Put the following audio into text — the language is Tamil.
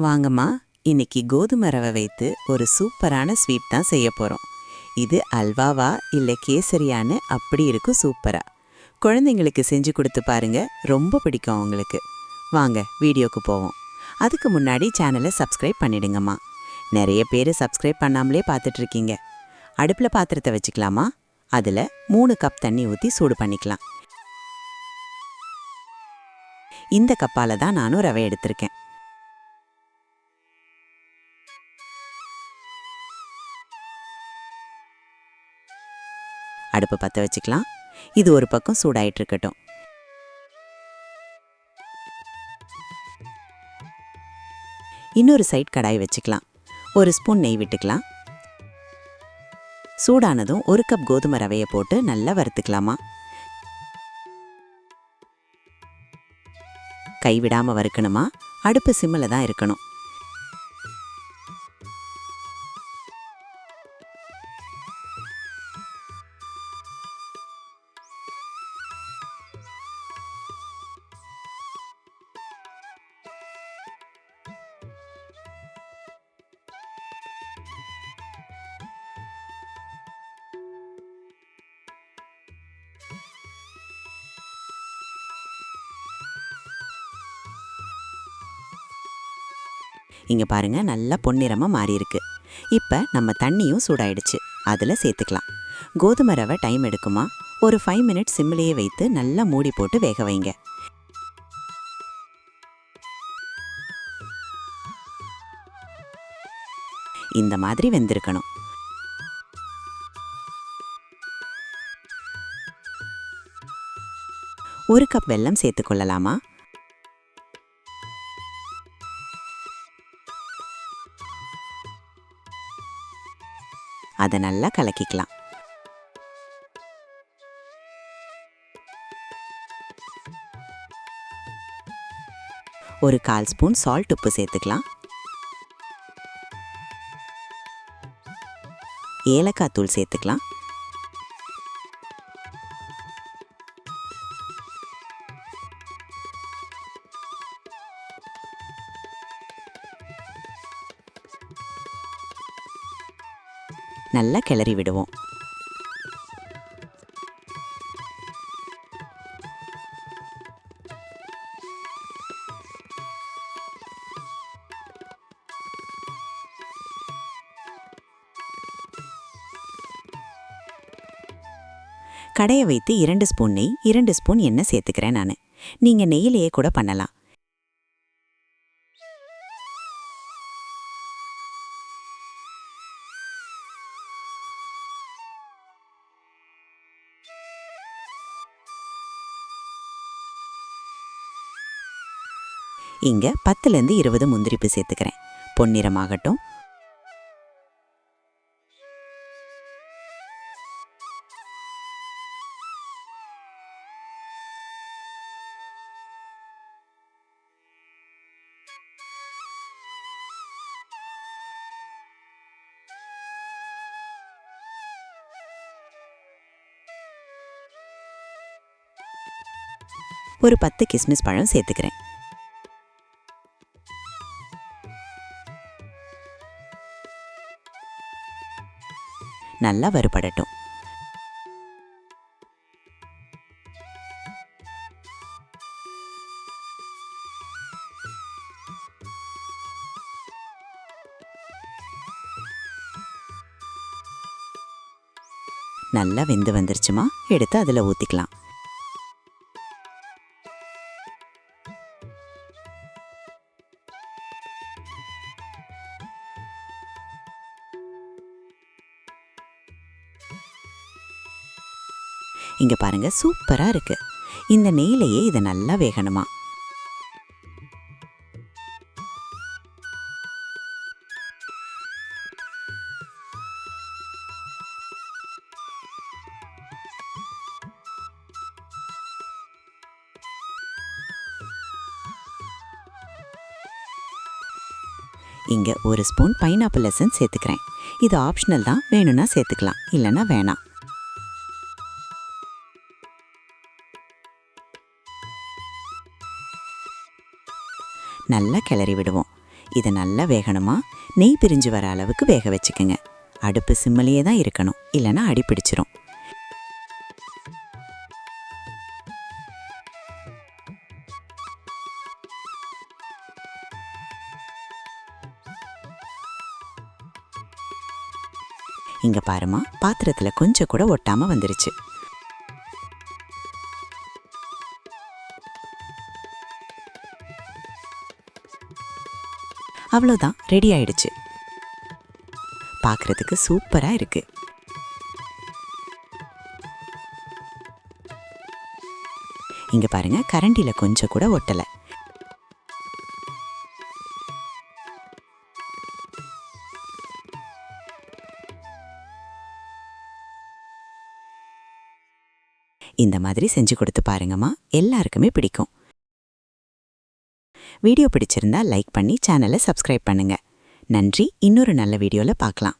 வாங்கம்மா, இன்னைக்கு கோதுமை ரவை வைத்து ஒரு சூப்பரான ஸ்வீட் தான் செய்ய போகிறோம். இது அல்வாவா இல்லை கேசரியான்னு அப்படி இருக்கும் சூப்பரா. குழந்தைங்களுக்கு செஞ்சு கொடுத்து பாருங்க, ரொம்ப பிடிக்கும் அவங்களுக்கு. வாங்க வீடியோக்கு போவோம். அதுக்கு முன்னாடி சேனலை சப்ஸ்கிரைப் பண்ணிடுங்கம்மா. நிறைய பேர் சப்ஸ்கிரைப் பண்ணாமலே பார்த்துட்டு இருக்கீங்க. அடுப்பில் பாத்திரத்தை வச்சுக்கலாமா? அதில் 3 கப் தண்ணி ஊற்றி சூடு பண்ணிக்கலாம். இந்த கப்பால் தான் நானும் ரவை எடுத்திருக்கேன். அடுப்பு பற்ற வச்சுக்கலாம். இது ஒரு பக்கம் சூடாயிட்டு இருக்கட்டும். இன்னொரு சைட் கடாய் வச்சுக்கலாம். 1 ஸ்பூன் நெய் விட்டுக்கலாம். சூடானதும் 1 கப் கோதுமை ரவையை போட்டு நல்லா வறுத்துக்கலாமா. கைவிடாம வறுக்கணுமா. அடுப்பு சிம்மில் தான் இருக்கணும். இங்கே பாருங்க, நல்லா பொன்னிறமாக மாறி இருக்கு. இப்போ நம்ம தண்ணியும் சூடாயிடுச்சு. அதில் சேர்த்துக்கலாம். கோதுமை ரவை டைம் எடுக்குமா. ஒரு 5 மினிட்ஸ் சிம்மிலேயே வைத்து நல்லா மூடி போட்டு வேக வைங்க. இந்த மாதிரி வெந்திருக்கணும். ஒரு கப் வெல்லம் சேர்த்துக்கொள்ளலாமா. அதை நல்லா கலக்கிக்கலாம். ஒரு 1/4 ஸ்பூன் சால்ட் உப்பு சேர்த்துக்கலாம். ஏலக்காய் தூள் சேர்த்துக்கலாம். நல்லா கிளறி விடுவோம். கடையை வைத்து 2 ஸ்பூன் நெய், 2 ஸ்பூன் எண்ணெய் சேர்த்துக்கிறேன் நான். நீங்கள் நெய்யிலேயே கூட பண்ணலாம். இங்கே 10லேருந்து 20 முந்திரிப்பு சேர்த்துக்கிறேன். பொன்னிறமாகட்டும். ஒரு 10 கிஸ்மிஸ் பழம் சேர்த்துக்கிறேன். நல்லா வறுபடட்டும். நல்லா வெந்து வந்துருச்சுமா. எடுத்து அதில் ஊற்றிக்கலாம். இங்கே பாருங்க, சூப்பராக இருக்கு. இந்த நெய்யிலேயே இதை நல்லா வேகணுமா. இங்கே 1 ஸ்பூன் பைனாப்பிள் எசன்ஸ் சேர்த்துக்கிறேன். இது ஆப்ஷனல் தான், வேணும்னா சேர்த்துக்கலாம், இல்லைன்னா வேணாம். நல்லா கிளறி விடுவோம். இதை நல்லா வேகணுமா நெய் பிரிஞ்சு வர அளவுக்கு வேக வச்சுக்கோங்க. அடுப்பு சிம்மிலேயே தான் இருக்கணும், இல்லைன்னா அடி பிடிச்சிரும். இங்க பாருமா, பாத்திரத்துல கொஞ்சம் கூட ஒட்டாம வந்துருச்சு. அவ்வளோதான், ரெடி ஆயிடுச்சு. பார்க்கறதுக்கு சூப்பரா இருக்கு. இங்க பாருங்க, கரண்டில கொஞ்சம் கூட ஒட்டல. இந்த மாதிரி செஞ்சு கொடுத்து பாருங்கம்மா, எல்லாருக்குமே பிடிக்கும். வீடியோ பிடிச்சிருந்தா லைக் பண்ணி சேனலை சப்ஸ்கிரைப் பண்ணுங்க. நன்றி. இன்னொரு நல்ல வீடியோல பார்க்கலாம்.